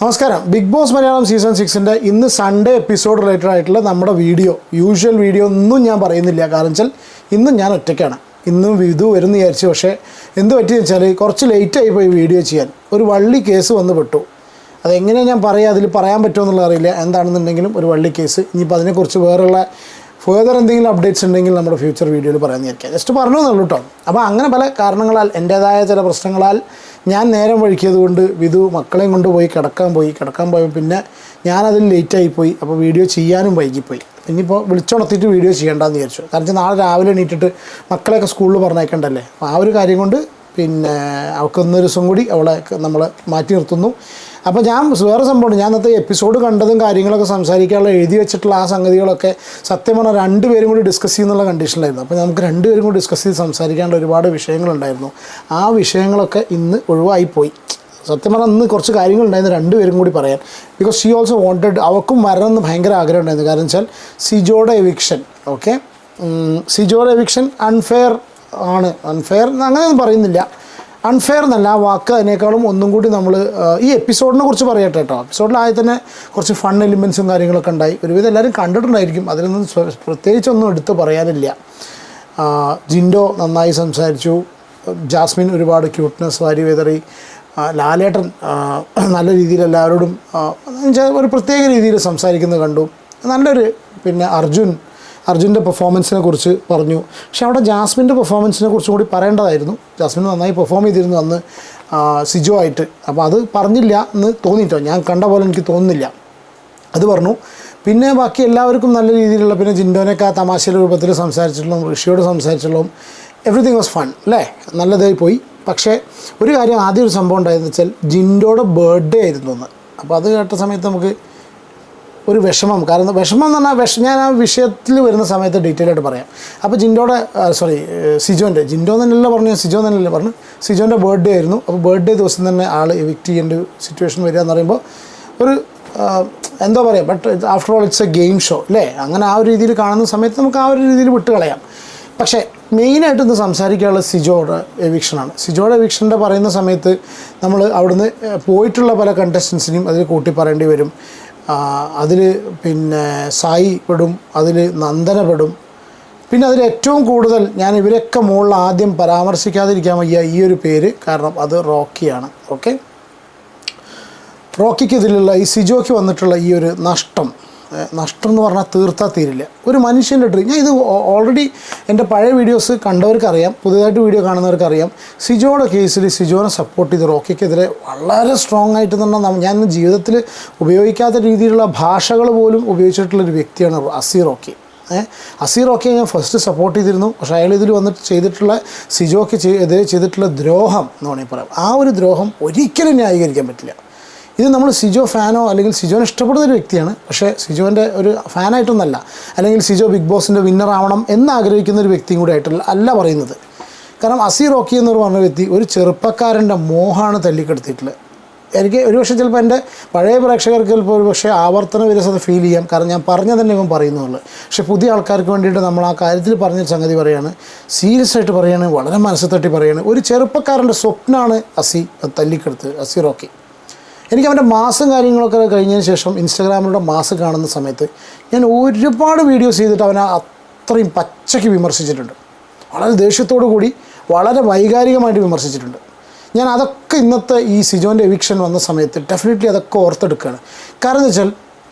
നമസ്കാരം. Big boss Malayalam season 6-ന്റെ ഇന്ന് Sunday episode related ആയിട്ടുള്ള നമ്മുടെ യൂഷ്വൽ വീഡിയോ ഒന്നും ഞാൻ പറയുന്നില്ല. കാരണം വെച്ചാൽ ഇന്നും ഞാൻ ഒറ്റയ്ക്കാണ്. ഇന്നും വിധു വരുന്ന വിചാരിച്ചു. പക്ഷേ എന്ത് പറ്റിയെന്ന് വെച്ചാൽ കുറച്ച് ലേറ്റായി പോയി വീഡിയോ ചെയ്യാൻ. ഒരു വള്ളി കേസ് വന്ന് പെട്ടു. അതെങ്ങനെയാണ് ഞാൻ പറയുക, അതിൽ പറയാൻ പറ്റുമോ എന്നുള്ളത് അറിയില്ല. എന്താണെന്നുണ്ടെങ്കിലും ഒരു വള്ളി കേസ്. ഇനിയിപ്പോൾ അതിനെക്കുറിച്ച് വേറെയുള്ള ഫേർദർ എന്തെങ്കിലും അപ്ഡേറ്റ്സ് ഉണ്ടെങ്കിൽ നമ്മുടെ ഫ്യൂച്ചർ വീഡിയോയിൽ പറയാമെന്ന് വിചാരിക്കാം. ജസ്റ്റ് പറഞ്ഞു എന്നുള്ളൂ കേട്ടോ. അപ്പോൾ അങ്ങനെ പല കാരണങ്ങളാൽ എൻ്റേതായ ചില പ്രശ്നങ്ങളാൽ ഞാൻ നേരം വഴിക്കിയത് കൊണ്ട് വിധു മക്കളെയും കൊണ്ടുപോയി കിടക്കാൻ പോയപ്പോൾ പിന്നെ ഞാനതിൽ ലേറ്റായിപ്പോയി. അപ്പോൾ വീഡിയോ ചെയ്യാനും വൈകിപ്പോയി. ഇനിയിപ്പോൾ വിളിച്ചുണർത്തിയിട്ട് വീഡിയോ ചെയ്യേണ്ടെന്ന് വിചാരിച്ചു. കാരണം നാളെ രാവിലെ എണീറ്റിട്ട് മക്കളെയൊക്കെ സ്കൂളിൽ പറഞ്ഞേക്കണ്ടല്ലേ. അപ്പോൾ ആ ഒരു കാര്യം കൊണ്ട് പിന്നെ അവൾക്കൊന്നൊരു ദിവസം കൂടി അവളെ നമ്മൾ മാറ്റി നിർത്തുന്നു. അപ്പോൾ ഞാൻ വേറെ സംഭവമുണ്ട്. ഞാൻ ഇന്നത്തെ എപ്പിസോഡ് കണ്ടതും കാര്യങ്ങളൊക്കെ സംസാരിക്കാനുള്ള എഴുതി വെച്ചിട്ടുള്ള ആ സംഗതികളൊക്കെ സത്യം പറഞ്ഞാൽ രണ്ടുപേരും കൂടി ഡിസ്കസ് ചെയ്യുന്നുള്ള കണ്ടീഷനിലായിരുന്നു. അപ്പോൾ നമുക്ക് രണ്ടുപേരും കൂടി ഡിസ്കസ് ചെയ്ത് സംസാരിക്കേണ്ട ഒരുപാട് വിഷയങ്ങളുണ്ടായിരുന്നു. ആ വിഷയങ്ങളൊക്കെ ഇന്ന് ഒഴിവായിപ്പോയി. സത്യം പറഞ്ഞാൽ ഇന്ന് കുറച്ച് കാര്യങ്ങളുണ്ടായിരുന്നു രണ്ടുപേരും കൂടി പറയാൻ. ബിക്കോസ് ഷീ ഓൾസോ വാണ്ടഡ്, അവൾക്കും വരണമെന്ന് ഭയങ്കര ആഗ്രഹം ഉണ്ടായിരുന്നു. കാരണം വെച്ചാൽ സിജോയുടെ എവിക്ഷൻ സിജോയുടെ എവിക്ഷൻ അൺഫെയർ ആണ്. അൺഫെയർ അങ്ങനെയൊന്നും പറയുന്നില്ല. അൺഫെയർ എന്നല്ല, ആ വാക്ക് അതിനേക്കാളും ഒന്നും കൂടി നമ്മൾ ഈ എപ്പിസോഡിനെ കുറിച്ച് പറയട്ടെ കേട്ടോ. എപ്പിസോഡിലായി തന്നെ കുറച്ച് ഫൺ എലിമെൻസും കാര്യങ്ങളൊക്കെ ഉണ്ടായി. ഒരുവിധം എല്ലാവരും കണ്ടിട്ടുണ്ടായിരിക്കും. അതിലൊന്നും പ്രത്യേകിച്ചൊന്നും എടുത്ത് പറയാനില്ല. ജിൻഡോ നന്നായി സംസാരിച്ചു. ജാസ്മിൻ ഒരുപാട് ക്യൂട്ട്നെസ് വാരി വിതറി. ലാലേട്ടൻ നല്ല രീതിയിൽ എല്ലാവരോടും ഒരു പ്രത്യേക രീതിയിൽ സംസാരിക്കുന്നത് കണ്ടു. നല്ലൊരു പിന്നെ അർജുൻ്റെ പെർഫോമൻസിനെ കുറിച്ച് പറഞ്ഞു. പക്ഷെ അവിടെ ജാസ്മിൻ്റെ പെർഫോമൻസിനെ കുറിച്ചും കൂടി പറയേണ്ടതായിരുന്നു. ജാസ്മിൻ നന്നായി പെർഫോം ചെയ്തിരുന്നു അന്ന് സിജോ ആയിട്ട്. അപ്പോൾ അത് പറഞ്ഞില്ല എന്ന് തോന്നിയിട്ടോ, ഞാൻ കണ്ട പോലെ എനിക്ക് തോന്നുന്നില്ല. അത് പറഞ്ഞു. പിന്നെ ബാക്കി എല്ലാവർക്കും നല്ല രീതിയിലുള്ള, പിന്നെ ജിൻഡോനൊക്കെ ആ തമാശയുടെ രൂപത്തിൽ സംസാരിച്ചിട്ടുള്ളതും ഋഷിയോട് സംസാരിച്ചിട്ടുള്ളതും എവറിത്തിങ് വാസ് ഫൺ അല്ലേ, നല്ലതായി പോയി. പക്ഷേ ഒരു കാര്യം, ആദ്യം ഒരു സംഭവം ഉണ്ടായെന്ന് വെച്ചാൽ ജിൻഡോയുടെ ബർത്ത്ഡേ ആയിരുന്നു എന്ന്. അപ്പോൾ അത് കേട്ട സമയത്ത് നമുക്ക് ഒരു വിഷമം. കാരണം വിഷമം എന്ന് പറഞ്ഞാൽ ഞാൻ ആ വിഷയത്തിൽ വരുന്ന സമയത്ത് ഡീറ്റെയിൽ ആയിട്ട് പറയാം. അപ്പോൾ ജിൻഡോ തന്നെയല്ല പറഞ്ഞു, സിജോ തന്നെയല്ല പറഞ്ഞു. സിജോൻ്റെ ബർത്ത്ഡേ ആയിരുന്നു. അപ്പോൾ ബർത്ത്ഡേ ദിവസം തന്നെ ആൾ എവിക്റ്റ് ചെയ്യേണ്ട ഒരു സിറ്റുവേഷൻ വരിക എന്ന് പറയുമ്പോൾ ഒരു എന്താ പറയുക, but after all it's A game show അല്ലേ. അങ്ങനെ ആ ഒരു രീതിയിൽ കാണുന്ന സമയത്ത് നമുക്ക് ആ ഒരു രീതിയിൽ വിട്ട് കളയാം. പക്ഷേ മെയിനായിട്ട് ഇന്ന് സംസാരിക്കാനുള്ള സിജോയുടെ എവിക്ഷനാണ്. സിജോയുടെ എവിക്ഷൻ്റെ പറയുന്ന സമയത്ത് നമ്മൾ അവിടുന്ന് പോയിട്ടുള്ള പല കണ്ടസ്റ്റൻസിനെയും അതിൽ കൂട്ടി പറയേണ്ടി വരും. അതിൽ പിന്നെ സായി പെടും, അതിൽ നന്ദന പെടും. പിന്നെ അതിൽ ഏറ്റവും കൂടുതൽ ഞാൻ ഇവരൊക്കെ മുകളിൽ ആദ്യം പരാമർശിക്കാതിരിക്കാൻ വയ്യ ഈ ഒരു പേര്. കാരണം അത് റോക്കിയാണ്. റോക്കിക്ക് ഇതിലുള്ള ഈ സിജോയ്ക്ക് വന്നിട്ടുള്ള ഈ ഒരു നഷ്ടം എന്ന് പറഞ്ഞാൽ തീർത്താൽ തീരില്ല. ഒരു മനുഷ്യൻ്റെ ഞാൻ ഇത് ഓൾറെഡി എൻ്റെ പഴയ വീഡിയോസ് കണ്ടവർക്കറിയാം, പുതിയതായിട്ട് വീഡിയോ കാണുന്നവർക്കറിയാം. സിജോയുടെ കേസിൽ സിജോനെ സപ്പോർട്ട് ചെയ്ത് റോക്കിക്കെതിരെ വളരെ സ്ട്രോങ് ആയിട്ട് തന്നെ ഞാൻ ജീവിതത്തിൽ ഉപയോഗിക്കാത്ത രീതിയിലുള്ള ഭാഷകൾ പോലും ഉപയോഗിച്ചിട്ടുള്ളൊരു വ്യക്തിയാണ് അസീറോക്കിയെ ഞാൻ ഫസ്റ്റ് സപ്പോർട്ട് ചെയ്തിരുന്നു. പക്ഷേ അയാൾ ഇതിൽ വന്നിട്ട് ചെയ്തിട്ടുള്ള സിജോയ്ക്ക് എതിരെ ചെയ്തിട്ടുള്ള ദ്രോഹം എന്ന് വേണമെങ്കിൽ പറയാം. ആ ഒരു ദ്രോഹം ഒരിക്കലും ന്യായീകരിക്കാൻ പറ്റില്ല. ഇത് നമ്മൾ സിജോ ഫാനോ അല്ലെങ്കിൽ സിജോനെ ഇഷ്ടപ്പെടുന്നൊരു വ്യക്തിയാണ്. പക്ഷേ സിജോൻ്റെ ഒരു ഫാനായിട്ടൊന്നല്ല, അല്ലെങ്കിൽ സിജോ ബിഗ് ബോസിൻ്റെ വിന്നർ ആവണം എന്നാഗ്രഹിക്കുന്ന ഒരു വ്യക്തിയും കൂടി ആയിട്ടല്ല പറയുന്നത്. കാരണം റോക്കി എന്ന് പറഞ്ഞ വ്യക്തി ഒരു ചെറുപ്പക്കാരൻ്റെ മോഹമാണ് തല്ലിക്കെടുത്തിട്ടുള്ളത്. എനിക്ക് ഒരുപക്ഷെ ചിലപ്പോൾ എൻ്റെ പഴയ പ്രേക്ഷകർക്ക് ചിലപ്പോൾ ഒരു പക്ഷേ ആവർത്തന വിരസത ഫീൽ ചെയ്യാം. കാരണം ഞാൻ പറഞ്ഞ തന്നെ ഇവൻ പറയുന്നുള്ളൂ. പക്ഷേ പുതിയ ആൾക്കാർക്ക് വേണ്ടിയിട്ട് നമ്മൾ ആ കാര്യത്തിൽ പറഞ്ഞ സംഗതി പറയുകയാണ്, സീരിയസ് ആയിട്ട് പറയുകയാണ്, വളരെ മനസ്സ് തട്ടി പറയുകയാണ്. ഒരു ചെറുപ്പക്കാരൻ്റെ സ്വപ്നമാണ് തല്ലിക്കെടുത്ത് റോക്കി. എനിക്ക് അവൻ്റെ മാസം കാര്യങ്ങളൊക്കെ കഴിഞ്ഞതിന് ശേഷം ഇൻസ്റ്റാഗ്രാമിലൂടെ മാസം കാണുന്ന സമയത്ത് ഞാൻ ഒരുപാട് വീഡിയോസ് ചെയ്തിട്ട് അവനെ അത്രയും പച്ചയ്ക്ക് വിമർശിച്ചിട്ടുണ്ട്. വളരെ ദേഷ്യത്തോടു കൂടി വളരെ വൈകാരികമായിട്ട് വിമർശിച്ചിട്ടുണ്ട്. ഞാൻ അതൊക്കെ ഇന്നത്തെ ഈ സിജോൻ്റെ എവിക്ഷൻ വന്ന സമയത്ത് ഡെഫിനറ്റ്ലി അതൊക്കെ ഓർത്തെടുക്കുകയാണ്. കാരണം എന്ന് വെച്ചാൽ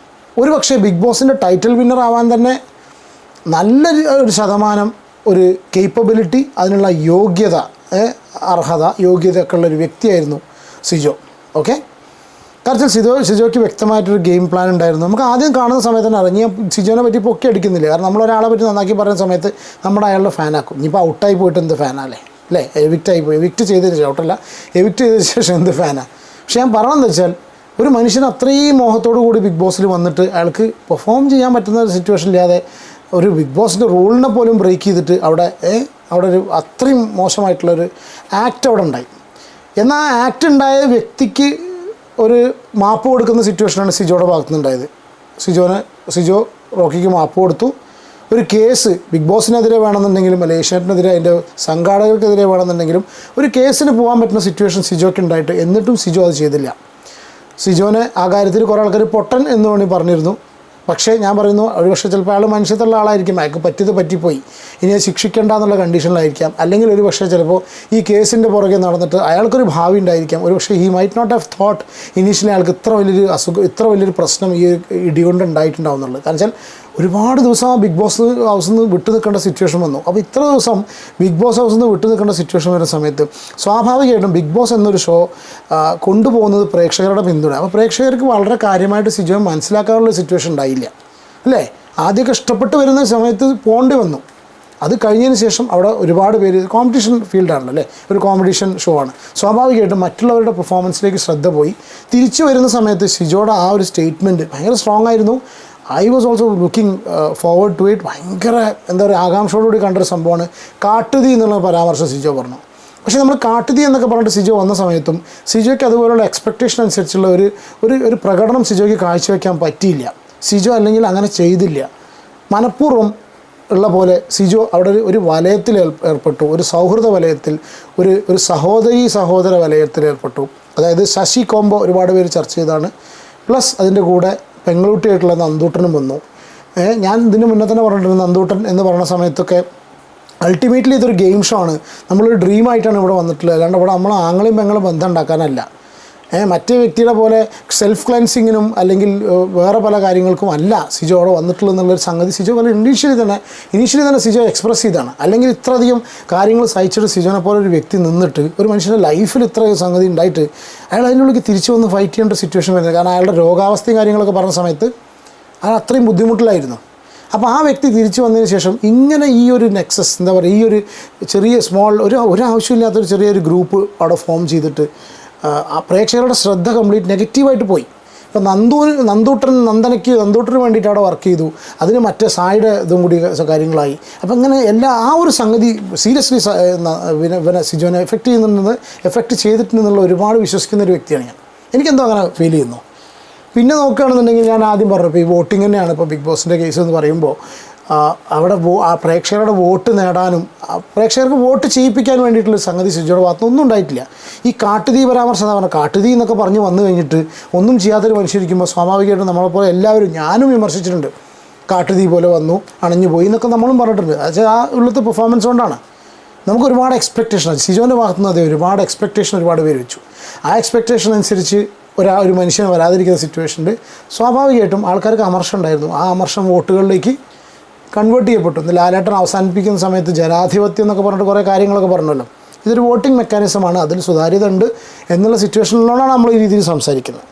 ഒരു പക്ഷേ ബിഗ് ബോസിൻ്റെ ടൈറ്റിൽ വിന്നർ ആവാൻ തന്നെ നല്ലൊരു ശതമാനം ഒരു കേപ്പബിലിറ്റി, അതിനുള്ള യോഗ്യതയൊക്കെ ഉള്ളൊരു വ്യക്തിയായിരുന്നു സിജോ. കാരണം സിജോയ്ക്ക് വ്യക്തമായിട്ടൊരു ഗെയിം പ്ലാൻ ഉണ്ടായിരുന്നു. നമുക്ക് ആദ്യം കാണുന്ന സമയത്ത് തന്നെ അറിയാം. സിജോനെ പറ്റി പൊക്കി അടിക്കുന്നില്ല. കാരണം നമ്മളൊരാളെ പറ്റി നന്നാക്കി പറയുന്ന സമയത്ത് നമ്മുടെ അയാളുടെ ഫാനാക്കും. ഇനിയിപ്പോൾ ഔട്ടായി പോയിട്ട് എന്ത് ഫാനാല്ലേ അല്ലേ, എവിക്റ്റ് ചെയ്തതിന് ശേഷം എവിക്റ്റ് ചെയ്തതിന് ശേഷം എന്ത് ഫാനാണ്. പക്ഷേ ഞാൻ പറയണമെന്ന് വെച്ചാൽ ഒരു മനുഷ്യന് അത്രയും മോഹത്തോടു കൂടി ബിഗ് ബോസിൽ വന്നിട്ട് അയാൾക്ക് പെർഫോം ചെയ്യാൻ പറ്റുന്ന ഒരു സിറ്റുവേഷൻ ഇല്ലാതെ ഒരു ബിഗ് ബോസിൻ്റെ റൂളിനെ പോലും ബ്രേക്ക് ചെയ്തിട്ട് അവിടെ ഒരു അത്രയും മോശമായിട്ടുള്ളൊരു ആക്ട് അവിടെ ഉണ്ടായി. എന്നാൽ ആ ആക്ട് ഉണ്ടായ വ്യക്തിക്ക് ഒരു മാപ്പ് കൊടുക്കുന്ന സിറ്റുവേഷനാണ് സിജോയുടെ ഭാഗത്തുനിന്നുണ്ടായത്. സിജോ റോക്കിക്ക് മാപ്പ് കൊടുത്തു. ഒരു കേസ് ബിഗ് ബോസിനെതിരെ വേണമെന്നുണ്ടെങ്കിലും അല്ലെങ്കിൽ ഏഷ്യാനെറ്റിനെതിരെ അതിൻ്റെ സംഘാടകർക്കെതിരെ വേണമെന്നുണ്ടെങ്കിലും ഒരു കേസിന് പോകാൻ പറ്റുന്ന സിറ്റുവേഷൻ സിജോയ്ക്ക് ഉണ്ടായിട്ട് എന്നിട്ടും സിജോ അത് ചെയ്തില്ല. സിജോനെ ആ കാര്യത്തിൽ കുറേ ആൾക്കാർ പൊട്ടൻ എന്ന് വേണമെങ്കിൽ പറഞ്ഞിരുന്നു. പക്ഷേ ഞാൻ പറയുന്നു, ഒരുപക്ഷെ ചിലപ്പോൾ അയാൾ മനുഷ്യത്തുള്ള ആളായിരിക്കും, അയാൾക്ക് പറ്റിപ്പോയി, ഇനി അത് ശിക്ഷിക്കേണ്ട എന്നുള്ള കണ്ടീഷനിലായിരിക്കാം. അല്ലെങ്കിൽ ഒരു പക്ഷേ ചിലപ്പോൾ ഈ കേസിൻ്റെ പുറകെ നടന്നിട്ട് അയാൾക്കൊരു ഭാവി ഉണ്ടായിരിക്കാം. ഒരുപക്ഷെ he might not have thought initially അയാൾക്ക് ഇത്ര വലിയൊരു പ്രശ്നം ഈ ഇടികൊണ്ട് ഉണ്ടായിട്ടുണ്ടാവും എന്നുള്ളത്. കാരണം വെച്ചാൽ ഒരുപാട് ദിവസം ആ ബിഗ് ബോസ് ഹൗസിൽ നിന്ന് വിട്ടു നിൽക്കേണ്ട സിറ്റുവേഷൻ വന്നു. അപ്പോൾ ഇത്ര ദിവസം ബിഗ് ബോസ് ഹൗസിൽ നിന്ന് വിട്ടു നിൽക്കേണ്ട സിറ്റുവേഷൻ വരുന്ന സമയത്ത് സ്വാഭാവികമായിട്ടും ബിഗ് ബോസ് എന്നൊരു ഷോ കൊണ്ടുപോകുന്നത് പ്രേക്ഷകരുടെ പിന്തുണ. അപ്പോൾ പ്രേക്ഷകർക്ക് വളരെ കാര്യമായിട്ട് സിജോയെ മനസ്സിലാക്കാനുള്ള സിറ്റുവേഷൻ ഉണ്ടായില്ല, അല്ലേ? ആദ്യമൊക്കെ ഇഷ്ടപ്പെട്ട് വരുന്ന സമയത്ത് പോകേണ്ടി വന്നു. അത് കഴിഞ്ഞതിന് ശേഷം അവിടെ ഒരുപാട് പേര്, കോമ്പറ്റീഷൻ ഫീൽഡാണല്ലോ അല്ലേ, ഒരു കോമ്പറ്റീഷൻ ഷോ ആണ്. സ്വാഭാവികമായിട്ടും മറ്റുള്ളവരുടെ പെർഫോമൻസിലേക്ക് ശ്രദ്ധ പോയി. തിരിച്ചു വരുന്ന സമയത്ത് സിജോയുടെ ആ ഒരു സ്റ്റേറ്റ്മെൻറ്റ് ഭയങ്കര സ്ട്രോങ് ആയിരുന്നു. I was also looking forward to it. ഭയങ്കര എന്താ പറയുക, ആകാംക്ഷയോടുകൂടി കണ്ടൊരു സംഭവമാണ് കാട്ടുതീ എന്നുള്ള പരാമർശം സിജോ പറഞ്ഞു. പക്ഷേ നമ്മൾ കാട്ടുതീ എന്നൊക്കെ പറഞ്ഞിട്ട് സിജോ വന്ന സമയത്തും സിജോയ്ക്ക് അതുപോലുള്ള എക്സ്പെക്റ്റേഷൻ അനുസരിച്ചുള്ള ഒരു പ്രകടനം സിജോയ്ക്ക് കാഴ്ചവെക്കാൻ പറ്റിയില്ല. സിജോ അല്ലെങ്കിൽ അങ്ങനെ ചെയ്തില്ല. മനഃപൂർവ്വം ഉള്ള പോലെ സിജോ അവിടെ ഒരു വലയത്തിൽ ഏർപ്പെട്ടു, ഒരു സൗഹൃദ വലയത്തിൽ, ഒരു സഹോദര വലയത്തിൽ ഏർപ്പെട്ടു. അതായത് ശശി കോംബോ ഒരുപാട് പേര് ചർച്ച ചെയ്തതാണ്. പ്ലസ് അതിൻ്റെ കൂടെ പെങ്ങളുട്ടിയായിട്ടുള്ള നന്ദൂട്ടനും വന്നു. ഞാൻ ഇതിന് മുന്നേ തന്നെ പറഞ്ഞിട്ടുണ്ട്, നന്ദൂട്ടൻ എന്ന് പറയുന്ന സമയത്തൊക്കെ അൾട്ടിമേറ്റ്ലി ഇതൊരു ഗെയിം ഷോ ആണ്. നമ്മളൊരു ഡ്രീമായിട്ടാണ് ഇവിടെ വന്നിട്ടുള്ളത്. അല്ലാണ്ട് ഇവിടെ നമ്മൾ ആങ്ങളെയും പെങ്ങളും ബന്ധം ഉണ്ടാക്കാനല്ല. മറ്റേ വ്യക്തിയുടെ പോലെ സെൽഫ് ക്ലെൻസിങ്ങിനും അല്ലെങ്കിൽ വേറെ പല കാര്യങ്ങൾക്കും അല്ല സിജോ അവിടെ വന്നിട്ടുള്ളത് എന്നുള്ളൊരു സംഗതി സിജോ പോലെ ഇനീഷ്യലി തന്നെ സിജോ എക്സ്പ്രസ് ചെയ്താണ്. അല്ലെങ്കിൽ ഇത്രയധികം കാര്യങ്ങൾ സഹിച്ചിട്ട് സിജോനെ പോലെ ഒരു വ്യക്തി നിന്നിട്ട് ഒരു മനുഷ്യൻ്റെ ലൈഫിൽ ഇത്ര സംഗതി ഉണ്ടായിട്ട് അയാൾ അതിനുള്ളിൽ തിരിച്ചു വന്ന് ഫൈറ്റ് ചെയ്യേണ്ട സിറ്റുവേഷൻ വരുന്നത്. കാരണം അയാളുടെ രോഗാവസ്ഥയും കാര്യങ്ങളൊക്കെ പറഞ്ഞ സമയത്ത് അയാൾ അത്രയും ബുദ്ധിമുട്ടിലായിരുന്നു. അപ്പോൾ ആ വ്യക്തി തിരിച്ചു വന്നതിന് ശേഷം ഇങ്ങനെ ഈ ഒരു നെക്സസ്, എന്താ പറയുക, ഈ ഒരു ചെറിയ ഒരു ആവശ്യമില്ലാത്തൊരു ചെറിയൊരു ഗ്രൂപ്പ് അവിടെ ഫോം ചെയ്തിട്ട് ആ പ്രേക്ഷകരുടെ ശ്രദ്ധ കംപ്ലീറ്റ് നെഗറ്റീവായിട്ട് പോയി. ഇപ്പോൾ നന്ദൂട്ടന് വേണ്ടിയിട്ട് അവിടെ വർക്ക് ചെയ്തു. അതിന് മറ്റേ സായിയുടെ ഇതും കൂടി കാര്യങ്ങളായി. അപ്പോൾ ഇങ്ങനെ ആ ഒരു സംഗതി സീരിയസ്ലി സിജോനെ എഫക്റ്റ് ചെയ്തിട്ടുണ്ടെന്നുള്ള ഒരുപാട് വിശ്വസിക്കുന്ന ഒരു വ്യക്തിയാണ് ഞാൻ. എനിക്കെന്തോ അങ്ങനെ ഫീൽ ചെയ്യുന്നു. പിന്നെ നോക്കുകയാണെന്നുണ്ടെങ്കിൽ ഞാൻ ആദ്യം പറഞ്ഞു, ഇപ്പോൾ ഈ വോട്ടിംഗ് തന്നെയാണ് ഇപ്പോൾ ബിഗ് ബോസിൻ്റെ കേസ് എന്ന് പറയുമ്പോൾ അവിടെ ആ പ്രേക്ഷകരുടെ വോട്ട് നേടാനും പ്രേക്ഷകർക്ക് വോട്ട് ചെയ്യിപ്പിക്കാൻ വേണ്ടിയിട്ടുള്ള സംഗതി സിജോയുടെ ഭാഗത്തൊന്നും ഉണ്ടായിട്ടില്ല. ഈ കാട്ടുതീ പരാമർശം എന്താ പറഞ്ഞാൽ, കാട്ടുതീ എന്നൊക്കെ പറഞ്ഞ് വന്നു കഴിഞ്ഞിട്ട് ഒന്നും ചെയ്യാത്തൊരു മനുഷ്യരിക്കുമ്പോൾ സ്വാഭാവികമായിട്ടും നമ്മളെപ്പോലെ എല്ലാവരും, ഞാനും വിമർശിച്ചിട്ടുണ്ട്, കാട്ടുതീ പോലെ വന്നു അണഞ്ഞു പോയി എന്നൊക്കെ നമ്മളും പറഞ്ഞിട്ടുണ്ട്. അത് ആ ഉള്ളത്തെ പെർഫോമൻസ് കൊണ്ടാണ്. നമുക്ക് ഒരുപാട് എക്സ്പെക്റ്റേഷൻ, സിജോൻ്റെ ഭാഗത്തുനിന്ന് അതേ ഒരുപാട് പേര് വെച്ചു. ആ എക്സ്പെക്റ്റേഷൻ അനുസരിച്ച് ഒരു മനുഷ്യന് വരാതിരിക്കുന്ന സിറ്റുവേഷനിൽ സ്വാഭാവികമായിട്ടും ആൾക്കാർക്ക് അമർഷം ഉണ്ടായിരുന്നു. ആ അമർഷം വോട്ടുകളിലേക്ക് കൺവേർട്ട് ചെയ്യപ്പെട്ടു. ലാലേട്ടൻ അവസാനിപ്പിക്കുന്ന സമയത്ത് ജനാധിപത്യം എന്നൊക്കെ പറഞ്ഞിട്ട് കുറേ കാര്യങ്ങളൊക്കെ പറഞ്ഞല്ലോ. ഇതൊരു വോട്ടിംഗ് മെക്കാനിസമാണ്, അതിൽ സുതാര്യത ഉണ്ട് എന്നുള്ള സിറ്റുവേഷനിലാണ് നമ്മൾ ഈ രീതിയിൽ സംസാരിക്കുന്നത്.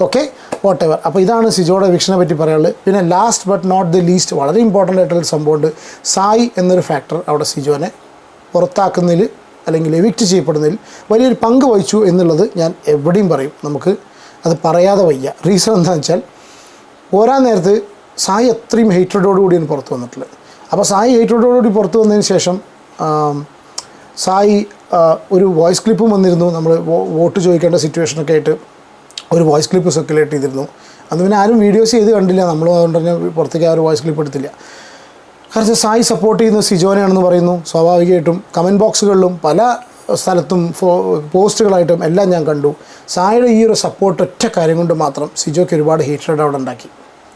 Okay, whatever. അപ്പോൾ ഇതാണ് സിജോയുടെ എവിക്ഷനെ പറ്റി പറയാനുള്ളത്. പിന്നെ last but not the least വളരെ ഇമ്പോർട്ടൻ്റ് ആയിട്ടുള്ള സംഭവമുണ്ട്. സായി എന്നൊരു ഫാക്ടർ അവിടെ സിജോനെ പുറത്താക്കുന്നതിൽ അല്ലെങ്കിൽ എവിക്റ്റ് ചെയ്യപ്പെടുന്നതിൽ വലിയൊരു പങ്ക് വഹിച്ചു എന്നുള്ളത് ഞാൻ എവിടെയും പറയും. നമുക്ക് അത് പറയാതെ വയ്യ. റീസൺ എന്താണെന്ന് വെച്ചാൽ പോരാൻ നേരത്ത് സായി അത്രയും ഹേറ്റഡോടുകൂടിയാണ് പുറത്ത് വന്നിട്ടുള്ളത്. അപ്പോൾ സായി ഹേറ്റഡോടുകൂടി പുറത്ത് വന്നതിന് ശേഷം സായി ഒരു വോയിസ് ക്ലിപ്പും വന്നിരുന്നു. നമ്മൾ വോട്ട് ചോദിക്കേണ്ട സിറ്റുവേഷനൊക്കെ ആയിട്ട് ഒരു വോയിസ് ക്ലിപ്പ് സർക്കുലേറ്റ് ചെയ്തിരുന്നു. അന്ന് പിന്നെ ആരും വീഡിയോസ് ചെയ്ത് കണ്ടില്ല, നമ്മളും അതുകൊണ്ട് തന്നെ പുറത്തേക്ക് ആ ഒരു വോയിസ് ക്ലിപ്പ് എടുത്തില്ല. കാരണം സായി സപ്പോർട്ട് ചെയ്യുന്നത് സിജോനെയാണെന്ന് പറയുന്നു. സ്വാഭാവികമായിട്ടും കമൻറ്റ് ബോക്സുകളിലും പല സ്ഥലത്തും പോസ്റ്റുകളായിട്ടും എല്ലാം ഞാൻ കണ്ടു. സായിയുടെ ഈ ഒരു സപ്പോർട്ട് ഒറ്റ കാര്യം കൊണ്ട് മാത്രം സിജോയ്ക്ക് ഒരുപാട് ഹേറ്റഡ് അവിടെ ഉണ്ടാക്കി.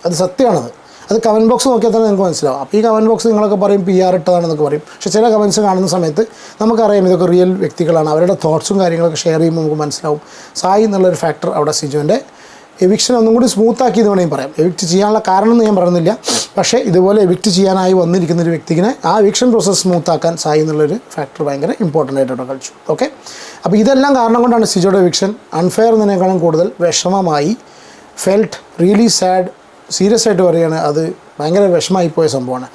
അത് സത്യമാണത്. അത് കമൻറ്റ് ബോക്സ് നോക്കിയാൽ തന്നെ നിങ്ങൾക്ക് മനസ്സിലാവും. അപ്പോൾ ഈ കമൻറ്റ് ബോക്സ് നിങ്ങളൊക്കെ പറയും PR ഇട്ടതാണെന്നൊക്കെ പറയും. പക്ഷേ ചില കമൻറ്റ്സ് കാണുന്ന സമയത്ത് നമുക്കറിയാം ഇതൊക്കെ റിയൽ വ്യക്തികളാണ്. അവരുടെ തോട്ട്സും കാര്യങ്ങളൊക്കെ ഷെയർ ചെയ്യുമ്പോൾ നമുക്ക് മനസ്സിലാവും. സായി എന്നുള്ളൊരു ഫാക്ടർ അവിടെ സിജോൻ്റെ എവിക്ഷൻ ഒന്നും കൂടി സ്മൂത്താക്കി എന്ന് വേണമെങ്കിൽ പറയാം. എവിക്റ്റ് ചെയ്യാനുള്ള കാരണം എന്ന് ഞാൻ പറയുന്നില്ല, പക്ഷേ ഇതുപോലെ എവിക്റ്റ് ചെയ്യാനായി വന്നിരിക്കുന്നൊരു വ്യക്തിനെ ആ എവിക്ഷൻ പ്രോസസ്സ് സ്മൂത്താക്കാൻ സായി എന്നുള്ളൊരു ഫാക്ടർ ഭയങ്കര ഇമ്പോർട്ടൻ്റ് ആയിട്ടവിടെ കളിച്ചു. ഓക്കെ, അപ്പോൾ ഇതെല്ലാം കാരണം കൊണ്ടാണ് സിജോയുടെ എവിക്ഷൻ അൺഫെയർ എന്നതിനേക്കാളും കൂടുതൽ വിഷമമായി, ഫെൽറ്റ് റിയലി സാഡ്. സീരിയസ് ആയിട്ട് പറയുകയാണ്, അത് ഭയങ്കര വിഷമമായിപ്പോയ സംഭവമാണ്.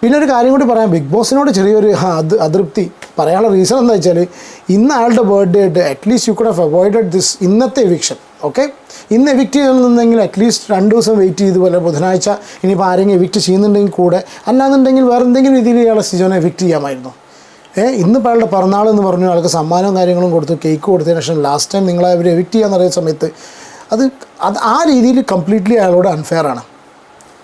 പിന്നെ ഒരു കാര്യം കൂടി പറയാം, ബിഗ് ബോസിനോട് ചെറിയൊരു അതൃപ്തി പറയാനുള്ള റീസൺ എന്താ വെച്ചാൽ ഇന്ന് അയാളുടെ ബർത്ത്ഡേ ആയിട്ട് at least you could have avoided this ഇന്നത്തെ എവിക്ഷൻ. ഓക്കെ, ഇന്ന് എവിക്റ്റ് ചെയ്യണമെന്നുണ്ടെങ്കിൽ അറ്റ്ലീസ്റ്റ് 2 ദിവസം വെയിറ്റ് ചെയ്ത് പോലെ ബുധനാഴ്ച ഇനിയിപ്പോൾ ആരെങ്കിലും എവിക്റ്റ് ചെയ്യുന്നുണ്ടെങ്കിൽ കൂടെ, അല്ലാന്നുണ്ടെങ്കിൽ വേറെ എന്തെങ്കിലും രീതിയിൽ ഇയാളെ സിജോനെ എവിക്റ്റ് ചെയ്യാമായിരുന്നു. ഇന്നിപ്പോൾ അയാളുടെ പിറന്നാളെന്ന് പറഞ്ഞു ആൾക്ക് സമ്മാനവും കാര്യങ്ങളും കൊടുത്തു, കേക്ക് കൊടുത്തതിന് ശേഷം ലാസ്റ്റ് ടൈം നിങ്ങളെ അവർ എവിക്റ്റ് ചെയ്യാന്ന് പറയുന്ന സമയത്ത് അത് ആ രീതിയിൽ കംപ്ലീറ്റ്ലി അയാളോട് അൺഫെയർ ആണ്.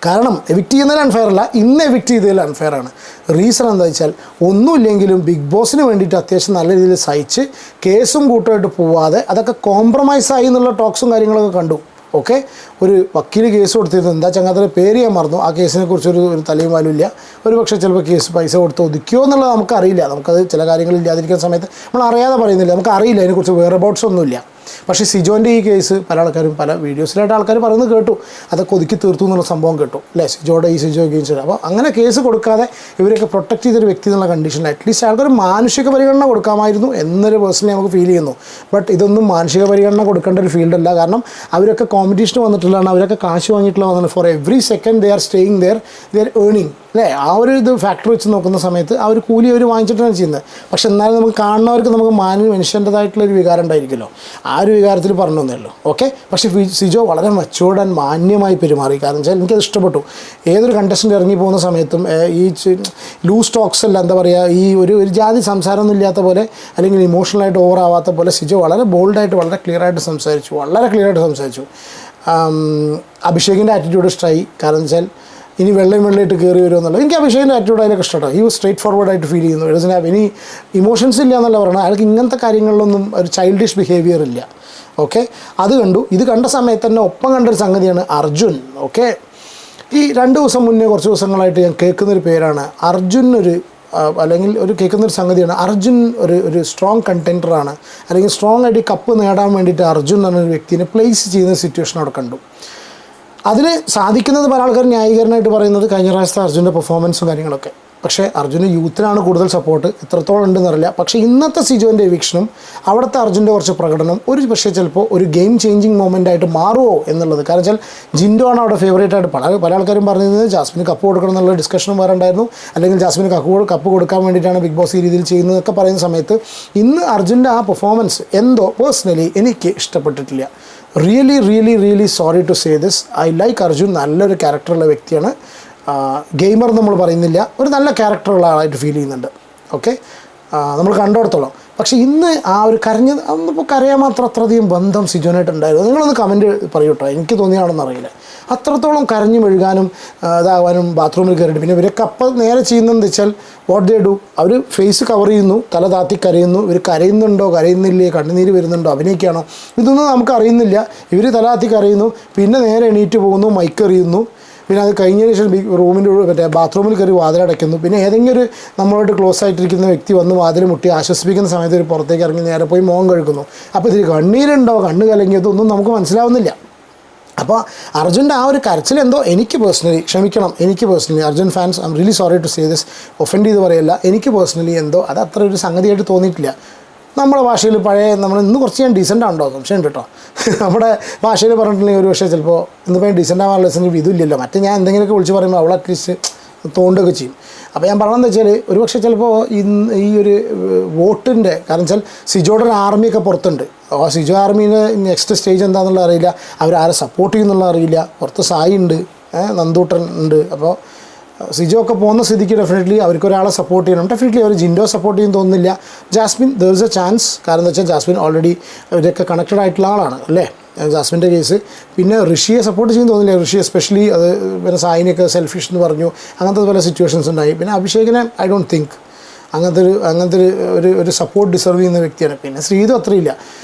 കാരണം എവിക്റ്റ് ചെയ്യുന്നതിൽ അൺഫെയർ അല്ല, ഇന്ന് എവിക്റ്റ് ചെയ്തതിൽ അൺഫെയർ ആണ്. റീസൺ എന്താ വെച്ചാൽ ഒന്നുമില്ലെങ്കിലും ബിഗ് ബോസിന് വേണ്ടിയിട്ട് അത്യാവശ്യം നല്ല രീതിയിൽ സഹിച്ച് കേസും കൂട്ടമായിട്ട് പോവാതെ അതൊക്കെ കോംപ്രമൈസായി എന്നുള്ള ടോക്സും കാര്യങ്ങളൊക്കെ കണ്ടു. ഓക്കെ, ഒരു വക്കീൽ കേസ് കൊടുത്തിരുന്നു, എന്താ ചങ്ങാത്തയുടെ പേര് ഞാൻ മറന്നു, ആ കേസിനെ കുറിച്ചൊരു തലയും വാലും ഇല്ല. ഒരു പക്ഷേ ചിലപ്പോൾ കേസ് പൈസ കൊടുത്ത് ഒതുക്കിയോ എന്നുള്ളത് നമുക്കറിയില്ല. നമുക്കത് ചില കാര്യങ്ങളില്ലാതിരിക്കുന്ന സമയത്ത് നമ്മൾ അറിയാതെ പറയുന്നില്ല, നമുക്കറിയില്ല അതിനെക്കുറിച്ച് വേറെ അബൌട്ട്സ് ഒന്നുമില്ല. പക്ഷേ സിജോൻ്റെ ഈ കേസ് പല ആൾക്കാരും പല വീഡിയോസിലായിട്ട് ആൾക്കാർ പറയുന്നത് കേട്ടു, അതൊക്കെ ഒതുക്കി തീർത്തു എന്നുള്ള സംഭവം കേട്ടു അല്ലേ, സിജോ ഗെയിംസ്. അപ്പോൾ അങ്ങനെ കേസ് കൊടുക്കാതെ ഇവരൊക്കെ പ്രൊട്ടക്ട് ചെയ്തൊരു വ്യക്തി എന്നുള്ള കണ്ടീഷനിൽ അറ്റ്ലീസ്റ്റ് ആൾക്കാർ മാനുഷിക പരിഗണന കൊടുക്കാമായിരുന്നു എന്നൊരു പേഴ്സണലി നമുക്ക് ഫീൽ ചെയ്യുന്നു. ബട്ട് ഇതൊന്നും മാനുഷിക പരിഗണന കൊടുക്കേണ്ട ഒരു ഫീൽഡല്ല. കാരണം അവരൊക്കെ കോമ്പറ്റീഷന് വന്നിട്ടുള്ളതാണ്, അവരൊക്കെ കാശ് വാങ്ങിയിട്ടുള്ള വന്നത്. For every second they are staying there earning അല്ലേ. ആ ഒരു ഇത് ഫാക്ടർ വെച്ച് നോക്കുന്ന സമയത്ത് ആ ഒരു കൂലി അവർ വാങ്ങിച്ചിട്ടാണ് ചെയ്യുന്നത്. പക്ഷെ എന്നാലും നമുക്ക് കാണുന്നവർക്ക് നമുക്ക് മനുഷ്യൻ്റെതായിട്ടുള്ളൊരു വികാരം ഉണ്ടായിരിക്കുമല്ലോ, ആ ഒരു വികാരത്തിൽ പറഞ്ഞു തന്നേ ഉള്ളൂ. ഓക്കെ, പക്ഷേ സിജോ വളരെ മച്ചുവേർഡ് ആൻഡ് മാന്യമായി പെരുമാറി. കാരണം വെച്ചാൽ എനിക്കത് ഇഷ്ടപ്പെട്ടു. ഏതൊരു കണ്ടസ്റ്റൻ്റ് ഇറങ്ങി പോകുന്ന സമയത്തും ഈ ലൂസ് ടോക്സ് അല്ല, എന്താ പറയുക, ഈ ഒരു ജാതി സംസാരമൊന്നും ഇല്ലാത്ത പോലെ അല്ലെങ്കിൽ ഇമോഷണലായിട്ട് ഓവർ ആവാത്ത പോലെ സിജോ വളരെ ബോൾഡായിട്ട് വളരെ ക്ലിയറായിട്ട് സംസാരിച്ചു. അഭിഷേകിൻ്റെ ആറ്റിറ്റ്യൂഡ് ഇഷ്ടമായി. കാരണം വെച്ചാൽ ഇനി വെള്ളമായിട്ട് കയറി വരുമെന്നുള്ളത് എനിക്ക് അഭിഷേകിൻ്റെ ആറ്റിറ്റ്യൂഡ് അതിലൊക്കെ ഇഷ്ടമാണ്. ഈ സ്ട്രേറ്റ് ഫോർവേഡായിട്ട് ഫീൽ ചെയ്യുന്നു. ഡസൻറ്റ് ഹാവ് എനി ഇമോഷൻസ് ഇല്ല എന്നല്ല പറഞ്ഞാൽ, അയാൾക്ക് ഇങ്ങനത്തെ കാര്യങ്ങളിലൊന്നും ഒരു ചൈൽഡിഷ് ബിഹേവിയർ ഇല്ല. ഓക്കെ, അത് കണ്ടു. ഇത് കണ്ട സമയത്ത് തന്നെ ഒപ്പം കണ്ടൊരു സംഗതിയാണ് അർജുൻ. ഓക്കെ, ഈ 2 ദിവസം മുന്നേ കുറച്ച് ദിവസങ്ങളായിട്ട് ഞാൻ കേൾക്കുന്നൊരു പേരാണ് അർജുൻ. അല്ലെങ്കിൽ കേൾക്കുന്നൊരു സംഗതിയാണ് അർജുൻ ഒരു സ്ട്രോങ് കണ്ടൻറ്ററാണ്, അല്ലെങ്കിൽ സ്ട്രോങ് ആയിട്ട് കപ്പ് നേടാൻ വേണ്ടിയിട്ട് അർജുൻ എന്നൊരു വ്യക്തിനെ പ്ലേസ് ചെയ്യുന്ന സിറ്റുവേഷൻ അവിടെ കണ്ടു. അതിന് സാധിക്കുന്നത് പല ആൾക്കാർ ന്യായീകരണമായിട്ട് പറയുന്നത് കഴിഞ്ഞ പ്രാവശ്യത്തെ അർജുൻ്റെ പെർഫോമൻസും കാര്യങ്ങളൊക്കെ. പക്ഷേ അർജുന് യൂത്തിനാണ് കൂടുതൽ സപ്പോർട്ട്, എത്രത്തോളം ഉണ്ടെന്നറിയില്ല. പക്ഷേ ഇന്നത്തെ സിജോൻ്റെ എവിക്ഷനും അവിടുത്തെ അർജുൻ്റെ കുറച്ച് പ്രകടനം പക്ഷേ ചിലപ്പോൾ ഒരു ഗെയിം ചേഞ്ചിങ് മൊമെൻ്റ് ആയിട്ട് മാറുമോ എന്നുള്ളത്. കാരണം വെച്ചാൽ ജിൻഡോ ആണ് അവിടെ ഫേവറേറ്റ് ആയിട്ട് പല ആൾക്കാരും പറഞ്ഞിരുന്നത് ജാസ്മിന് കപ്പ് കൊടുക്കണം എന്നുള്ള ഡിസ്കഷനും വേറെ ഉണ്ടായിരുന്നു. അല്ലെങ്കിൽ ജാസ്മിന് കപ്പ് കൊടുക്കാൻ വേണ്ടിയിട്ടാണ് ബിഗ് ബോസ് ഈ രീതിയിൽ ചെയ്യുന്നതൊക്കെ പറയുന്ന സമയത്ത് ഇന്ന് അർജുൻ്റെ ആ പെർഫോമൻസ് എന്തോ പേഴ്സണലി എനിക്ക് ഇഷ്ടപ്പെട്ടിട്ടില്ല. Really sorry to say this. I like Arjun, നല്ലൊരു ക്യാരക്ടറുള്ള വ്യക്തിയാണ്. ഗെയിമർ നമ്മൾ പറയുന്നില്ല, ഒരു നല്ല ക്യാരക്ടറുള്ള ആളായിട്ട് ഫീൽ ചെയ്യുന്നുണ്ട്. ഓക്കെ, നമ്മൾ കണ്ടിടത്തോളം. പക്ഷേ ഇന്ന് ആ ഒരു അന്നിപ്പോൾ കരയാൻ മാത്രം അത്രയധികം ബന്ധം സിജോനായിട്ടുണ്ടായിരുന്നു. നിങ്ങളൊന്ന് കമൻറ്റ് പറയൂ കേട്ടോ, എനിക്ക് തോന്നിയാണെന്ന് അറിയില്ല. അത്രത്തോളം കരഞ്ഞു മെഴുകാനും ഇതാവാനും ബാത്റൂമിൽ കയറിയിട്ട് പിന്നെ ഇവരൊക്കെ അപ്പം നേരെ ചെയ്യുന്നതെന്ന് വെച്ചാൽ വാട്ട് ദേ ഡു, അവർ ഫേസ് കവർ ചെയ്യുന്നു, തല താത്തി കരയുന്നു. ഇവർ കരയുന്നുണ്ടോ കരയുന്നില്ലേ, കണ്ണുനീര് വരുന്നുണ്ടോ അഭിനയിക്കുകയാണോ, ഇതൊന്നും നമുക്ക് അറിയുന്നില്ല. ഇവർ തല താത്തി കരയുന്നു, പിന്നെ നേരെ എണീറ്റ് പോകുന്നു, മൈക്ക് എറിയുന്നു, പിന്നെ അത് കഴിഞ്ഞതിന് ശേഷം ബാത്റൂമിൽ കയറി വാതിലടയ്ക്കുന്നു. പിന്നെ ഏതെങ്കിലും ഒരു നമ്മളോട്ട് ക്ലോസ് ആയിട്ടിരിക്കുന്ന വ്യക്തി വന്ന് വാതിൽ മുട്ടി ആശ്വസിപ്പിക്കുന്ന സമയത്ത് ഒരു പുറത്തേക്ക് ഇറങ്ങി നേരെ പോയി മോൻ കഴുകുന്നു. അപ്പോൾ ഇതിൽ കണ്ണീരുണ്ടോ, കണ്ണ് കലങ്ങിയതൊന്നും നമുക്ക് മനസ്സിലാവുന്നില്ല. അപ്പോൾ അർജുൻ്റെ ആ ഒരു കരച്ചിൽ എന്തോ എനിക്ക് personally Arjun fans I am really sorry to say this, offend ചെയ്ത് പറയല്ല, എനിക്ക് പേഴ്സണലി എന്തോ അത് അത്ര ഒരു സംഗതിയായിട്ട് തോന്നിയിട്ടില്ല. നമ്മുടെ ഭാഷയിൽ നമ്മൾ ഇന്ന് കുറച്ച് ഞാൻ ഡീസൻ്റ് ആണോ സംശയം ഉണ്ട് കേട്ടോ. നമ്മുടെ ഭാഷയിൽ പറഞ്ഞിട്ടുണ്ടെങ്കിൽ ഒരു പക്ഷേ ചിലപ്പോൾ ഇന്നിപ്പോൾ ഡീസൻ്റ് ആവാനുള്ള ഇതില്ലല്ലോ. മറ്റേ ഞാൻ എന്തെങ്കിലുമൊക്കെ വിളിച്ച് പറയുമ്പോൾ അവൾ അറ്റ്ലീസ്റ്റ് തോണ്ടുകയൊക്കെ ചെയ്യും. അപ്പോൾ ഞാൻ പറഞ്ഞതെന്ന് വെച്ചാൽ ഒരു പക്ഷേ ചിലപ്പോൾ ഈ ഒരു വോട്ടിൻ്റെ കാരണം വെച്ചാൽ സിജോയുടെ ഒരു ആർമിയൊക്കെ പുറത്തുണ്ട്. ആ സിജോ ആർമീൻ്റെ നെക്സ്റ്റ് സ്റ്റേജ് എന്താണെന്നുള്ള അറിയില്ല, അവരാരെ സപ്പോർട്ട് ചെയ്യുന്നുള്ള അറിയില്ല. പുറത്ത് സായി ഉണ്ട്, നന്ദൂട്ടൻ ഉണ്ട്. അപ്പോൾ സിജോ ഒക്കെ പോകുന്ന സ്ഥിതിക്ക് ഡെഫിനറ്റ്ലി അവർക്കൊരാളെ സപ്പോർട്ട് ചെയ്യണം. ഡെഫിനറ്റ്ലി അവർ ജിൻഡോ സപ്പോർട്ട് ചെയ്യുമെന്ന് തോന്നുന്നില്ല. Jasmine there is a chance, കാരണം എന്താ വെച്ചാൽ ജാസ്മിൻ ഓൾറെഡി അവരൊക്കെ കണക്റ്റഡ് ആയിട്ടുള്ള ആളാണ് അല്ലേ ജാസ്മിൻ്റെ കേസ്. പിന്നെ ഋഷിയെ സപ്പോർട്ട് ചെയ്യുമെന്ന് തോന്നുന്നില്ല. ഋഷി എസ്പെഷ്യലി അത് പിന്നെ സായിനൊക്കെ സെൽഫിഷ് എന്ന് പറഞ്ഞു, അങ്ങനത്തെ പല സിറ്റുവേഷൻസ് ഉണ്ടായി. പിന്നെ അഭിഷേകിനെ ഐ ഡോണ്ട് തിങ്ക് അങ്ങനത്തെ ഒരു സപ്പോർട്ട് ഡിസർവ് ചെയ്യുന്ന വ്യക്തിയാണ്. പിന്നെ ശ്രീതു അത്രയില്ല.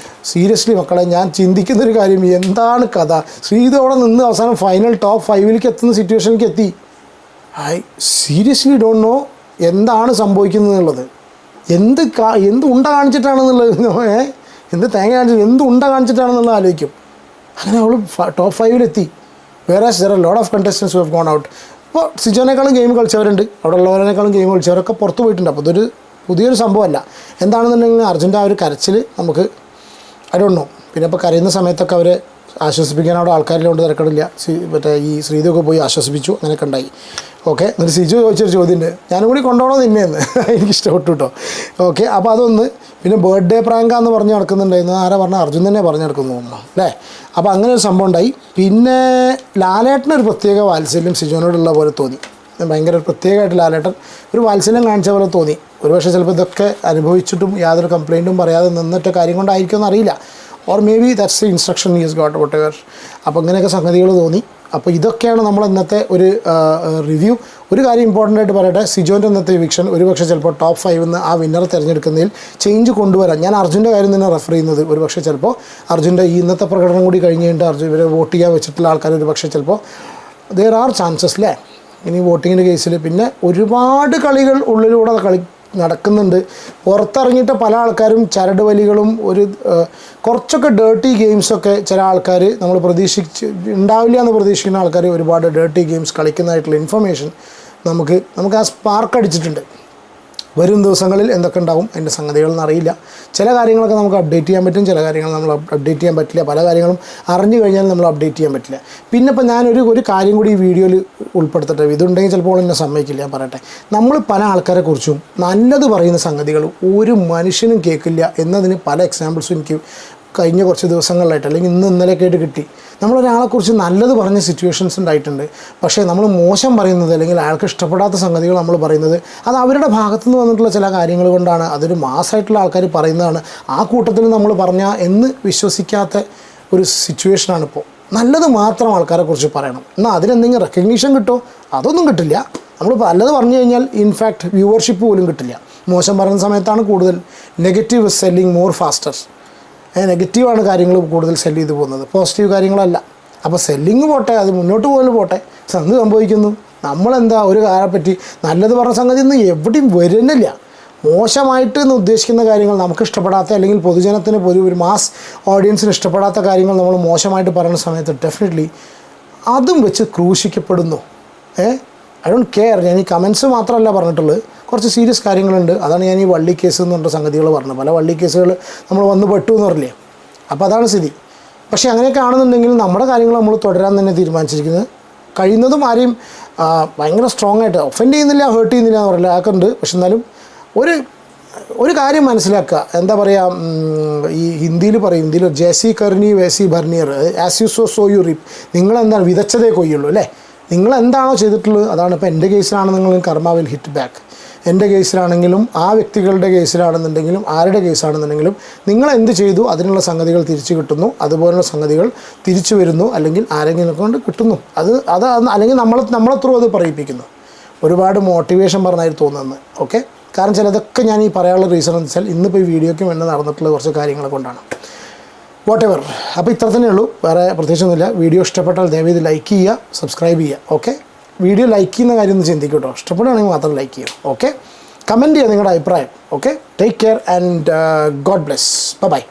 സീരിയസ്ലി മക്കളെ, ഞാൻ ചിന്തിക്കുന്നൊരു കാര്യം, എന്താണ് കഥ? ശ്രീതു അവിടെ നിന്ന് അവസാനം ഫൈനൽ ടോപ്പ് 5 എത്തുന്ന സിറ്റുവേഷനിലേക്ക് എത്തി. ഐ സീരിയസ്ലി ഡോണ്ട് നോ എന്താണ് സംഭവിക്കുന്നത് എന്നുള്ളത്. എന്ത് ഉണ്ട കാണിച്ചിട്ടാണെന്നുള്ളത്, എന്ത് തേങ്ങ കാണിച്ചിട്ട് എന്ത് ഉണ്ട കാണിച്ചിട്ടാണെന്നുള്ളത് ആലോചിക്കും. അങ്ങനെ അവൾ ടോപ്പ് 5 വേറെ lot of contestants have gone out. ഇപ്പോൾ സിജോനേക്കാളും ഗെയിം കളിച്ചവരുണ്ട്, അവിടെ ഉള്ളവരേക്കാളും ഗെയിം കളിച്ചവരൊക്കെ പുറത്ത് പോയിട്ടുണ്ട്. അപ്പോൾ ഇതൊരു പുതിയൊരു സംഭവമല്ല. എന്താണെന്നുണ്ടെങ്കിൽ അർജുൻ്റെ ആ ഒരു കരച്ചിൽ നമുക്ക് ഐ ഡോണ്ട് നോ. പിന്നെ ഇപ്പോൾ കരയുന്ന സമയത്തൊക്കെ അവരെ ആശ്വസിപ്പിക്കാൻ അവിടെ ആൾക്കാരിലോണ്ട് തിരക്കടില്ല. ഈ ശ്രീതൊക്കെ പോയി ആശ്വസിപ്പിച്ചു, അങ്ങനെയൊക്കെ ഉണ്ടായി. ഓക്കെ, എന്നിട്ട് സിജു ചോദിച്ചൊരു ചോദ്യമുണ്ട്, ഞാനും കൂടി കൊണ്ടുപോകണോ നിന്നെയെന്ന്. എനിക്ക് ഇഷ്ടപ്പെട്ടു കേട്ടോ. ഓക്കെ, അപ്പോൾ അതൊന്ന്. പിന്നെ ബർത്ത്ഡേ പ്രാങ്കാന്ന് പറഞ്ഞ് നടക്കുന്നുണ്ടായിരുന്നു. ആരാ പറഞ്ഞാൽ അർജുൻ തന്നെ പറഞ്ഞ് നടക്കുന്നു അല്ലേ. അപ്പോൾ അങ്ങനെ ഒരു സംഭവം ഉണ്ടായി. പിന്നെ ലാലേട്ടനൊരു പ്രത്യേക വാത്സല്യം സിജോനോടുള്ള പോലെ തോന്നി. ഭയങ്കര പ്രത്യേകമായിട്ട് ലാലേട്ടൻ ഒരു വാത്സല്യം കാണിച്ച പോലെ തോന്നി. ഒരുപക്ഷെ ചിലപ്പോൾ ഇതൊക്കെ അനുഭവിച്ചിട്ടും യാതൊരു കംപ്ലയിൻറ്റും പറയാതെ നിന്നിട്ട കാര്യം കൊണ്ടായിരിക്കുമെന്ന് അറിയില്ല. Or may be that's the instruction he has got what ever. അപ്പോൾ ഇങ്ങനെയൊക്കെ സംഗതികൾ തോന്നി. അപ്പോൾ ഇതൊക്കെയാണ് നമ്മൾ ഇന്നത്തെ ഒരു റിവ്യൂ. ഒരു കാര്യം ഇമ്പോർട്ടൻ്റ് ആയിട്ട് പറയട്ടെ, സിജോൻ്റെ ഇന്നത്തെ ഇവിക്ഷൻ ഒരുപക്ഷെ ചിലപ്പോൾ ടോപ്പ് 5 എന്ന് ആ വിന്നർ തിരഞ്ഞെടുക്കുന്നതിൽ ചേഞ്ച് കൊണ്ടുവരാം. ഞാൻ അർജുൻ്റെ കാര്യം തന്നെ റെഫർ ചെയ്യുന്നത്. ഒരുപക്ഷെ ചിലപ്പോൾ അർജുൻ്റെ ഈ ഇന്നത്തെ പ്രകടനം കൂടി കഴിഞ്ഞ് കഴിഞ്ഞിട്ട് അർജുൻ ഇവരെ വോട്ട് ചെയ്യാൻ വെച്ചിട്ടുള്ള ആൾക്കാർ ഒരുപക്ഷെ ചിലപ്പോൾ ദെയർ ആർ ചാൻസസ് അല്ലേ ഇനി വോട്ടിങ്ങിൻ്റെ കേസിൽ. പിന്നെ ഒരുപാട് കളികൾ ഉള്ളിലൂടെ നടക്കുന്നുണ്ട്. പുറത്തിറങ്ങിയിട്ട് പല ആൾക്കാരും ചരട് വലികളും കുറച്ചൊക്കെ ഡേർട്ടി ഗെയിംസൊക്കെ ചില ആൾക്കാർ നമ്മൾ ഉണ്ടാവില്ല എന്ന് പ്രതീക്ഷിക്കുന്ന ആൾക്കാർ ഒരുപാട് ഡേർട്ടി ഗെയിംസ് കളിക്കുന്നതായിട്ടുള്ള ഇൻഫർമേഷൻ നമുക്ക് ആ സ്പാർക്ക് അടിച്ചിട്ടുണ്ട്. വരും ദിവസങ്ങളിൽ എന്തൊക്കെ ഉണ്ടാവും അതിൻ്റെ സംഗതികളൊന്നും അറിയില്ല. ചില കാര്യങ്ങളൊക്കെ നമുക്ക് അപ്ഡേറ്റ് ചെയ്യാൻ പറ്റും, ചില കാര്യങ്ങൾ നമ്മൾ അപ്ഡേറ്റ് ചെയ്യാൻ പറ്റില്ല. പല കാര്യങ്ങളും അറിഞ്ഞു കഴിഞ്ഞാൽ നമ്മൾ അപ്ഡേറ്റ് ചെയ്യാൻ പറ്റില്ല. പിന്നെ ഇപ്പോൾ ഞാനൊരു കാര്യം കൂടി ഈ വീഡിയോയിൽ ഉൾപ്പെടുത്തട്ടെ. ഇതുണ്ടെങ്കിൽ ചിലപ്പോൾ എന്നെ സമ്മതിക്കില്ല, ഞാൻ പറയട്ടെ. നമ്മൾ പല ആൾക്കാരെക്കുറിച്ചും നല്ലത് പറയുന്ന സംഗതികൾ ഒരു മനുഷ്യനും കേൾക്കില്ല എന്നതിന് പല എക്സാമ്പിൾസും എനിക്ക് കഴിഞ്ഞ കുറച്ച് ദിവസങ്ങളിലായിട്ട് അല്ലെങ്കിൽ ഇന്നലെയൊക്കെ ആയിട്ട് കിട്ടി. നമ്മളൊരാളെക്കുറിച്ച് നല്ലത് പറഞ്ഞ സിറ്റുവേഷൻസ് ഉണ്ടായിട്ടുണ്ട്. പക്ഷേ നമ്മൾ മോശം പറയുന്നത് അല്ലെങ്കിൽ അയാൾക്ക് ഇഷ്ടപ്പെടാത്ത സംഗതികൾ നമ്മൾ പറയുന്നത് അത് അവരുടെ ഭാഗത്തു നിന്ന് വന്നിട്ടുള്ള ചില കാര്യങ്ങൾ കൊണ്ടാണ്. അതൊരു മാസമായിട്ടുള്ള ആൾക്കാർ പറയുന്നതാണ്. ആ കൂട്ടത്തിൽ നമ്മൾ പറഞ്ഞാൽ എന്ന് വിശ്വസിക്കാത്ത ഒരു സിറ്റുവേഷനാണിപ്പോൾ. നല്ലത് മാത്രം ആൾക്കാരെക്കുറിച്ച് പറയണം, എന്നാൽ അതിനെന്തെങ്കിലും റെക്കഗ്നീഷൻ കിട്ടുമോ? അതൊന്നും കിട്ടില്ല. നമ്മൾ നല്ലത് പറഞ്ഞു കഴിഞ്ഞാൽ ഇൻഫാക്റ്റ് വ്യൂവർഷിപ്പ് പോലും കിട്ടില്ല. മോശം പറയുന്ന സമയത്താണ് കൂടുതൽ നെഗറ്റീവ് സെല്ലിങ് മോർ ഫാസ്റ്റർ. നെഗറ്റീവാണ് കാര്യങ്ങൾ കൂടുതൽ സെല്ല് ചെയ്ത് പോകുന്നത്, പോസിറ്റീവ് കാര്യങ്ങളല്ല. അപ്പോൾ സെല്ലിങ് പോട്ടെ, അത് മുന്നോട്ട് പോലും പോട്ടെ. എന്ത് സംഭവിക്കുന്നു? നമ്മളെന്താ ഒരു കാര്യത്തെപ്പറ്റി നല്ലത് പറഞ്ഞ സംഗതി ഒന്നും എവിടെയും വരുന്നില്ല. മോശമായിട്ട് എന്ന് ഉദ്ദേശിക്കുന്ന കാര്യങ്ങൾ നമുക്ക് ഇഷ്ടപ്പെടാത്ത അല്ലെങ്കിൽ പൊതുജനത്തിന് ഒരു മാസ് ഓഡിയൻസിന് ഇഷ്ടപ്പെടാത്ത കാര്യങ്ങൾ നമ്മൾ മോശമായിട്ട് പറയുന്ന സമയത്ത് ഡെഫിനറ്റ്ലി അതും വെച്ച് ക്രൂശിക്കപ്പെടുന്നു. I don't care. ഞാൻ ഈ കമൻസ് മാത്രമല്ല പറഞ്ഞിട്ടുള്ളത്, കുറച്ച് സീരിയസ് കാര്യങ്ങളുണ്ട്. അതാണ് ഞാൻ ഈ വള്ളി കേസ് എന്ന് പറഞ്ഞ സംഗതികൾ പറഞ്ഞത്. പല വള്ളി കേസുകൾ നമ്മൾ വന്ന് പെട്ടു എന്ന് പറഞ്ഞില്ലേ, അപ്പോൾ അതാണ് സ്ഥിതി. പക്ഷേ അങ്ങനെയൊക്കെ ആണെന്നുണ്ടെങ്കിൽ നമ്മുടെ കാര്യങ്ങൾ നമ്മൾ തുടരാൻ തന്നെ തീരുമാനിച്ചിരിക്കുന്നത്. കഴിയുന്നതും ആരെയും ഭയങ്കര സ്ട്രോങ് ആയിട്ട് ഒഫൻഡ് ചെയ്യുന്നില്ല, ഹേർട്ട് ചെയ്യുന്നില്ല എന്ന് പറയില്ല, അതൊക്കെ ഉണ്ട്. പക്ഷെ എന്നാലും ഒരു കാര്യം മനസ്സിലാക്കുക. എന്താ പറയുക, ഈ ഹിന്ദിയിൽ ജേസി കർണി വേസി ഭർണിയർ, as you sow you reap. നിങ്ങളെന്താണ് വിതച്ചതേ കൊയ്യുള്ളൂ അല്ലേ. നിങ്ങളെന്താണോ ചെയ്തിട്ടുള്ളത് അതാണ്. ഇപ്പോൾ എൻ്റെ കേസിലാണെന്നുണ്ടെങ്കിലും കർമ്മ വിൽ ഹിറ്റ് ബാക്ക്. എൻ്റെ കേസിലാണെങ്കിലും ആ വ്യക്തികളുടെ കേസിലാണെന്നുണ്ടെങ്കിലും ആരുടെ കേസാണെന്നുണ്ടെങ്കിലും നിങ്ങൾ എന്ത് ചെയ്തു അതിനുള്ള സംഗതികൾ തിരിച്ചു കിട്ടുന്നു. അതുപോലുള്ള സംഗതികൾ തിരിച്ചു വരുന്നു, അല്ലെങ്കിൽ ആരെങ്കിലും കൊണ്ട് കിട്ടുന്നു. അത് അല്ലെങ്കിൽ നമ്മളെ ത്രൂ അത് പറയിപ്പിക്കുന്നു. ഒരുപാട് മോട്ടിവേഷൻ പറഞ്ഞായി തോന്നുന്നത്. ഓക്കെ, കാരണം ചിലതൊക്കെ ഞാൻ ഈ പറയാനുള്ള റീസൺ എന്ന് വെച്ചാൽ ഇന്നിപ്പോൾ ഈ വീഡിയോയ്ക്ക് വേണ്ടി നടന്നിട്ടുള്ള കുറച്ച് കാര്യങ്ങളെ കൊണ്ടാണ്. What ever. അപ്പോൾ ഇത്ര തന്നെ ഉള്ളൂ, വേറെ പ്രത്യേകിച്ചൊന്നുമില്ല. വീഡിയോ ഇഷ്ടപ്പെട്ടാൽ ദയവേത് ലൈക്ക് ചെയ്യുക, സബ്സ്ക്രൈബ് ചെയ്യുക. ഓക്കെ, വീഡിയോ ലൈക്ക് ചെയ്യുന്ന കാര്യം ഒന്ന് ചിന്തിക്കും കേട്ടോ. ഇഷ്ടപ്പെടുകയാണെങ്കിൽ മാത്രം ലൈക്ക് ചെയ്യും. ഓക്കെ, കമൻറ്റ് ചെയ്യുക നിങ്ങളുടെ അഭിപ്രായം. Okay, take care and God bless. By.